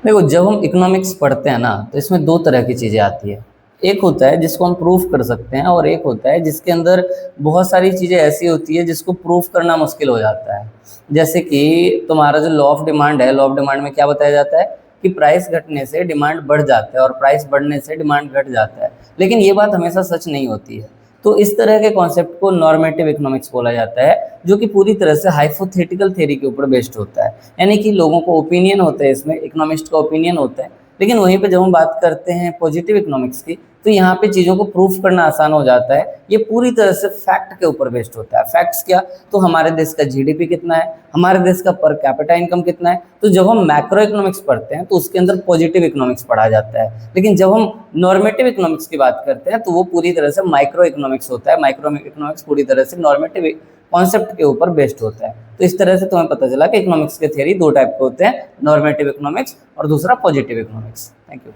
देखो, जब हम इकोनॉमिक्स पढ़ते हैं ना तो इसमें दो तरह की चीज़ें आती है। एक होता है जिसको हम प्रूफ कर सकते हैं और एक होता है जिसके अंदर बहुत सारी चीज़ें ऐसी होती है जिसको प्रूफ करना मुश्किल हो जाता है। जैसे कि तुम्हारा जो लॉ ऑफ डिमांड है, लॉ ऑफ डिमांड में क्या बताया जाता है कि प्राइस घटने से डिमांड बढ़ जाता है और प्राइस बढ़ने से डिमांड घट जाता है। लेकिन ये बात हमेशा सच नहीं होती है। तो इस तरह के कॉन्सेप्ट को नॉर्मेटिव इकोनॉमिक्स बोला जाता है, जो कि पूरी तरह से हाइपोथेटिकल थ्योरी के ऊपर बेस्ड होता है। यानी कि लोगों को ओपिनियन होता है, इसमें इकोनॉमिस्ट का ओपिनियन होता है। लेकिन वहीं पे जब हम बात करते हैं पॉजिटिव इकोनॉमिक्स की, तो यहाँ पे चीज़ों को प्रूफ करना आसान हो जाता है। ये पूरी तरह से फैक्ट के ऊपर बेस्ड होता है। फैक्ट्स क्या? तो हमारे देश का जीडीपी कितना है, हमारे देश का पर कैपिटा इनकम कितना है। तो जब हम मैक्रो इकोनॉमिक्स पढ़ते हैं तो उसके अंदर पॉजिटिव इकोनॉमिक्स पढ़ा जाता है। लेकिन जब हम नॉर्मेटिव इकोनॉमिक्स की बात करते हैं तो वो पूरी तरह से माइक्रो इकोनॉमिक्स होता है। माइक्रो इकोनॉमिक्स पूरी तरह से नॉर्मेटिव कॉन्सेप्ट के ऊपर बेस्ड होता है। तो इस तरह से तुम्हें पता चला कि इकोनॉमिक्स के थ्योरी दो टाइप के होते हैं, नॉर्मेटिव इकोनॉमिक्स और दूसरा पॉजिटिव इकोनॉमिक्स। Thank you.